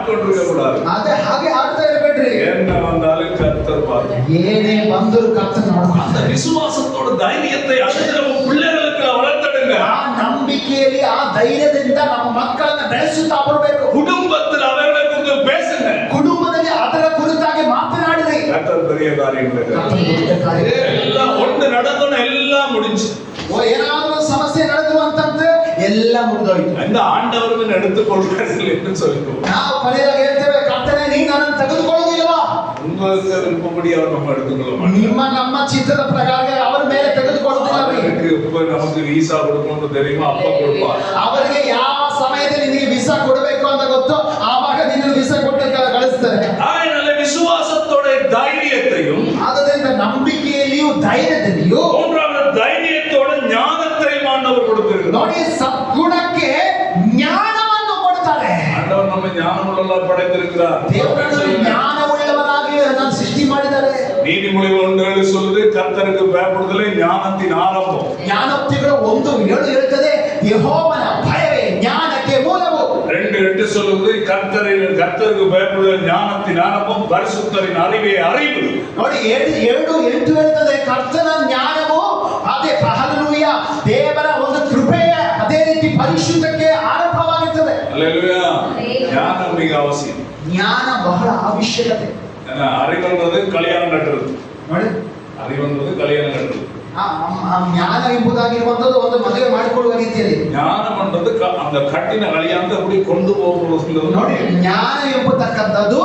ஆட்கொண்டிருக்க கூடாது. ಅದೇ ಹಾಗೆ ಆಡ್ತಾ ಇರಬೇಡ್ರಿ. என்ன வந்தாலும் கர்த்தர் பார்த்து ಏನೇ ಬಂದರೂ ಕರ್ತನ ನೋಡ್ಕೊಂಡು அந்த விசுவாசத்தோட தைரியத்தை அடுத்து நம்ம பிள்ளைகளுக்கு வளர்த்தடுங்க. ಆ ನಂಬಿಕೆಯಲ್ಲಿ ಆ ಧೈರ್ಯದಿಂದ ನಮ್ಮ ಮಕ್ಕಳನ್ನ ಬೆಳೆಸುತ್ತಾ ಬರಬೇಕು. குடும்பத்தில் அவர்களை குறித்து பேசுங்க. ಕುಟುಂಬದಲ್ಲಿ ಅದರ ಕುರಿತಾಗಿ ಮಾತನಾಡಿರಿ. கர்த்தர் பெரிய காரியங்கள் எல்லாம் ஒன்று நடந்தோன்னு எல்லாம் முடிஞ்சு. ಏನಾದ್ರೂ ಸಮಸ್ಯೆ ನಡೆದು ಅಂತಂದ್ರೆ ಎಲ್ಲ ಮುಗಿದೋಯ್ತು. இந்த ஆண்டவரும் எடுத்துக்கொள்கிறார்கள் என்று சொல்லுவோம். ನಾವು ಕೊನೆಯಾಗಿ ಹೇಳ್ತೇವೆ, ಕರ್ತನೇ ನೀನು ನನ್ನನ್ನು ತೆಗೆದುಕೊಳ್ಳುವುದಿಲ್ಲವಾ? உங்களுக்கு விருப்பப்படி அவர் நம்ம எடுத்துக்கொள்ள மாட்டார். ನಮ್ಮ ಚಿತ್ತದ ಪ್ರಕಾರ ಅವರ ಮೇಲೆ ತೆಗೆದುಕೊಳ್ಳುವುದಿಲ್ಲ. நமக்கு ವೀಸಾ கொடுக்கணும்னு தெரியுமா, அப்ப கொடுப்பார். ಅವರಿಗೆ ಯಾವ ಸಮಯದಲ್ಲಿ ನಿಮಗೆ ವೀಸಾ ಕೊಡಬೇಕು ಅಂತ ಗೊತ್ತು, ಆವಾಗ ನಿನ್ನ ವೀಸಾ ಕೊಟ್ಟು ಕಳಿಸ್ತಾರೆ. அதனால விசுவாசத்தோட தைரியத்தையும், ಆದ್ದರಿಂದ ನಂಬಿಕೆಯಲ್ಲಿಯೂ ಧೈರ್ಯದಲ್ಲಿಯೂ, மூன்றாவது தைரியத்தோட ஞானத்தையும் ஆண்டவர் கொடுத்திருக்கிறார். ನೋಡಿ, ಸದ್ಗುಣಕ್ಕೆ ಜ್ಞಾನವನ್ನು ಕೊಡ್ತಾರೆ. ஆண்டவர் நம்ம ஞானமுள்ளவர்களாக படைத்திருக்கிறார். ದೇವರನ್ನು ಜ್ಞಾನವುಳ್ಳವರಾಗಿ ನಾನು ಸೃಷ್ಟಿ ಮಾಡಿದ್ದಾರೆ. நீதிமொழிகள் 1:7 சொல்லுது, கர்த்தருக்கு பயப்படுதலே ஞானத்தின் ஆரம்பம். ಜ್ಞಾನೋಕ್ತಿಗಳು 1:7 ಹೇಳ್ತದೆ, ಯೆಹೋವನ ಭಯವೇ ಜ್ಞಾನಕ್ಕೆ ಮೂಲವು. 2:8 சொல்லுது, கர்த்தருக்கு பயப்படுதல் ஞானத்தின் ஆரம்பம், பரிசுத்தரின் அறிவே அறிவு. ನೋಡಿ, 7:8 ಹೇಳ್ತದೆ, ಕರ್ತನ ಜ್ಞಾನವು ಅದೇ ಹಲ್ಲೆಲೂಯಾ ದೇವರ ಒಂದು ಕೃಪೆಯ ಅದೇ ರೀತಿ ಪರಿಶುದ್ಧಕ್ಕೆ ಆರಂಭವಾಗುತ್ತದೆ. அல்லேலூயா. ஞானம் மிக அவசியம். ಜ್ಞಾನ ಬಹಳ ಅವಶ್ಯಕತೆ. அறிவுன்றது கல்யாணம் கட்டுறது. ನೋಡಿ, அறிவுன்றது கல்யாணம் கட்டுறது. ಜ್ಞಾನ ಎಂಬುದಾಗಿರುವಂತದ್ದು ಒಂದು ಮದುವೆ ಮಾಡಿಕೊಳ್ಳುವ ರೀತಿಯಲ್ಲಿ. ஞானம்ன்றது அந்த கட்டின கல்யாணத்தை அப்படி கொண்டு போகிறது. ನೋಡಿ, ಜ್ಞಾನ ಎಂಬತಕ್ಕಂಥದ್ದು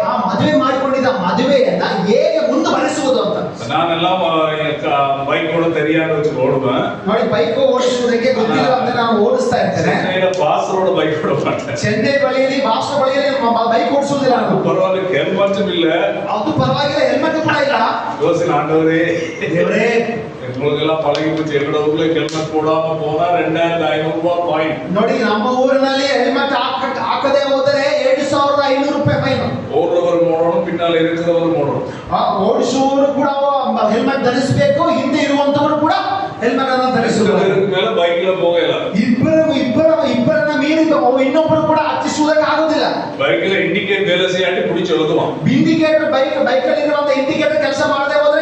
ಆ ಮದುವೆ ಮಾಡಿಕೊಂಡಿದ್ದ ಮದುವೆಯನ್ನ ಹೇಗೆ ಮುಂದುವರಿಸುವುದು ಅಂತ. ನಾನೆல்லாம் ಬೈಕ್ ಕೂಡ தெரியாது வச்சு ஓடுவேன். ನೋಡಿ, ಬೈಕ್ ಓಡಿಸುವುದಕ್ಕೆ ಗೊತ್ತಿಲ್ಲ ಅಂತ ನಾನು ಓಡಿಸ್ತಾ ಇರ್ತೇನೆ. ಚೆನ್ನೈನ ಬಾಸರೋಡ ಬೈಕ್ ಓಡ ಮಾಟೆ. ಚೆನ್ನೈ ಬಳಿಯಲ್ಲಿ ಬಾಸರ ಬಳಿಯಲ್ಲಿ ಬೈಕ್ ಓಡಿಸುವುದಿಲ್ಲ ನಾನು. ಪರವಾಗಿಲ್ಲ, ಹೆಲ್ಮೆಟ್ ಇಲ್ಲ. ಅದು ಪರವಾಗಿಲ್ಲ, ಹೆಲ್ಮೆಟ್ ಕೂಡ ಇಲ್ಲ. யோசனை, ஆண்டவரே ದೇವರೇ, எங்களுக்கெல்லாம் பழகி போச்சு. எங்களோட ஊர்ல ஹெல்மெட் போடாம போனா 2500 ரூபாய் ಫೈನ್. ನೋಡಿ, ನಮ್ಮ ಊರಿನಲ್ಲಿ ಹೆಲ್ಮೆಟ್ ಹಾಕದೆ ಹೋದರೆ 7500 ರೂಪಾಯಿ ಫೈನ್. ಓಡುವವರು ನೋಡೋಣ, ಪಿನ್ನಾಲೆ இருக்கிறವರು ನೋಡೋಣ. ಓಡಿಸುವವರು ಕೂಡ ಹೆಲ್ಮೆಟ್ ಧರಿಸಬೇಕು, ಹಿಂದೆ ಇರುವಂತವರು ಕೂಡ ಹೆಲ್ಮೆಟ್ ಅನ್ನು ಧರಿಸಬೇಕು. ಮೇಲೆ ಬೈಕ್ ಹೋಗಲ್ಲ. ಇಬ್ಬರನ್ನ ಮೀರಿ ಇನ್ನೊಬ್ಬರು ಕೂಡ ಹತ್ತಿಸುವುದಕ್ಕೆ ಆಗುದಿಲ್ಲ. ಬೈಕ್ ಇಂಡಿಕೇಟ್ ಬೇಲೆ ಸೇರಿ ಕುಡಿಚಿ ಎಳೆದುವ. ಇಂಡಿಕೇಟರ್ ಬೈಕ್ ಅಲ್ಲಿ ಇರುವಂತ ಇಂಡಿಕೇಟರ್ ಕೆಲಸ ಮಾಡದೆ ಹೋದ್ರೆ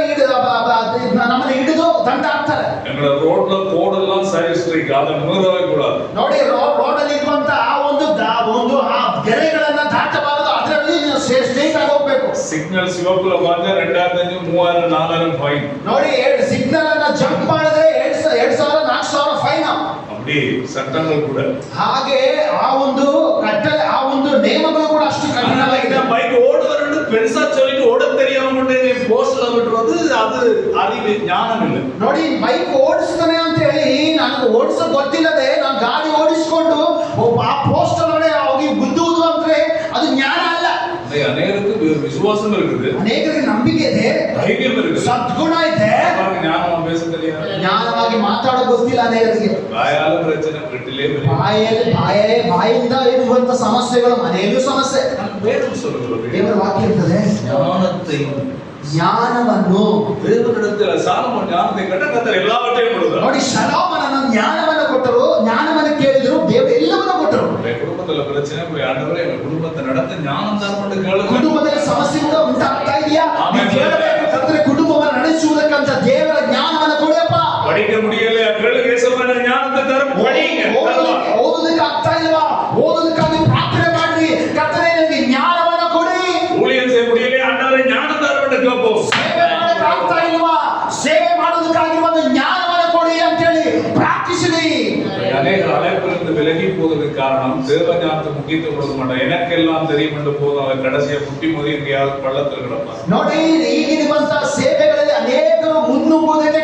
ನಮ್ಮನ್ನ ಹಿಡಿದು ದಂಡ ಹಾಕ್ತಾರೆ. ರೋಡ್ ಕೋಡ್ ಎಲ್ಲ ಸರಿ ಸ್ಟ್ರಿಕ್, ಅದನ್ನ ಮೀರவே ಕೂಡದು. ನೋಡಿ, ರೋಡ್ ಅಲ್ಲಿ ಇರುವಂತ ಆ ಗೆರೆಗಳನ್ನ ದಾಟಬಾರದು, ಅದರಲ್ಲಿ ಸ್ಟ್ರೈಟ್ ಆಗಿ ಹೋಗ್ಬೇಕು. ಸಿಗ್ನಲ್ ಸಿಗೋಕುಲ ಬಂದ್ರೆ 2500 3000 4000 ಫೈನ್. ನೋಡಿ, ಸಿಗ್ನಲ್ ಅನ್ನ ಜಂಪ್ ಮಾಡಿದ್ರೆ 2000 4000 ಫೈನ್. அப்படி சட்டங்கள் கூட ಹಾಗೆ ಆ ಒಂದು ಕಟ್ಟಳೆ, ಆ ಒಂದು ನಿಯಮಗಳು ಕೂಡ ಅಷ್ಟು ಕಠಿಣವಾಗಿದೆ. ಬೈಕ್ ಓಡುವವರನ್ನು பெருசா சொல்லிட்டு ஓட தெரியாம கொண்டு போஸ்ட்ல விட்டுறது, ಅದು அறிவு ಜ್ಞಾನ ಇಲ್ಲ. ನೋಡಿ, ಬೈಕ್ ಓಡಿಸ್ತಾನೆ ಅಂತ ಹೇಳಿ ನನಗೆ ಓಡಿಸ ಗೊತ್ತಿಲ್ಲದೆ ನಾನು ಗಾಡಿ ಓಡಿಸಿಕೊಂಡು ಆ ಪೋಸ್ಟ್ ಒಳಗಡೆ ಹೋಗಿ ಗುದ್ದುವುದು ಅಂದ್ರೆ ಅದು ಜ್ಞಾನ ಅಲ್ಲ. ಅನೇಕರಿಗೆ ವಿಶ್ವಾಸ இருக்குது, ಅನೇಕರಿಗೆ ನಂಬಿಕೆ ಇದೆ, ಧೈರ್ಯ ಇದೆ, ಸದ್ಗುಣ ಇದೆ, ಜ್ಞಾನ ಅಭ್ಯಾಸದಲ್ಲಿ ಜ್ಞಾನವಾಗಿ ಮಾತಾಡೋ ಗೊತ್ತಿಲ್ಲ ಅನೇಕರಿಗೆ. ಬಾಯಾಲ ಪ್ರಚನೆ ಕಟ್ಟಿಲೇ ಬಾಯಿಂದ ಇರುವಂತ ಸಮಸ್ಯೆಗಳು ಮನೆಯಲ್ಲೂ ಸಮಸ್ಯೆ. ದೇವರ ವಾಕ್ಯ ಇರ್ತದೆ, ಜ್ಞಾನವನ್ನು ದೇವರಿಡத்தில் ಸಾಲಮನ್ ಜ್ಞಾನத்தை ಕಟ್ಟಕತ್ತರ ಎಲ್ಲವற்றையும் கொடுத்தார். ನೋಡಿ, ಶಲೋಮನನ್ನು ಜ್ಞಾನವನ್ನು ಕೊಟ್ಟರು, ಜ್ಞಾನವನ್ನು ಕೇಳಿದ್ರು, ದೇವರು ಎಲ್ಲವನ್ನೂ ಕೊಟ್ಟರು. ಕುಟುಂಬದಲ್ಲಿ ಪ್ರಚನೆ ಆಂಡವರೇ, ಕುಟುಂಬத்தை நடத்த ஞானம் தரணும் ಕೇಳು. ಕುಟುಂಬದಲ್ಲಿ ಸಮಸ್ಯೆಗಳು ಉಂಟಾಗ್ತಾ ಇದೆಯಾ? ಕೇಳಬೇಕಂದ್ರೆ ಕುಟುಂಬವನ್ನು ನಡೆಸುವುದಕ್ಕಂತ ದೇವರ ಜ್ಞಾನವನ್ನು ಕೊಡಿಯಪ್ಪ. படிக்க முடியல, கேளுங்க, இயேசுவிನ ஞானத்தை தரும். படிங்க. ಓದೋದಕ್ಕೆ ಆಗ್ತಾ ಇಲ್ವಾ? ಓದೋದಕ್ಕಾಗಿ ಪ್ರಾರ್ಥನೆ ಮಾಡಿ, ಕರ್ತನೇ ನನಗೆ ಜ್ಞಾನವನ್ನು ಕೊಡಿ. ஊழியம் செய்ய முடியல, ஆண்டவரே ஞானம் தரணும் கேட்போம். ಸೇವೆ ಮಾಡಕ್ಕೆ ಆಗ್ತಾ ಇಲ್ವಾ? ಸೇವೆ ಮಾಡೋದಕ್ಕಾಗಿ ಒಂದು ಜ್ಞಾನವನ್ನು ಕೊಡಿ ಅಂತ ಹೇಳಿ ಪ್ರಾರ್ಥಿಸಿರಿ. ಅನೇಕ ಅழைப்பிலிருந்து விலகி போவதற்கு காரணம் தேவ ஞானத்துக்கு முக்கியத்துவம் கொடுக்க மாட்டாங்க. எனக்கெல்லாம் தெரியும் என்று போதும், அவன் கடைசியா புட்டி மோதி எங்கேயாவது பள்ளத்தில் கிடப்பான். ನೋಡಿ, ಈಗಿರುವಂತಹ ಸೇವೆಗಳಲ್ಲಿ ಅನೇಕರು ಮುನ್ನುಗ್ಗುವುದಕ್ಕೆ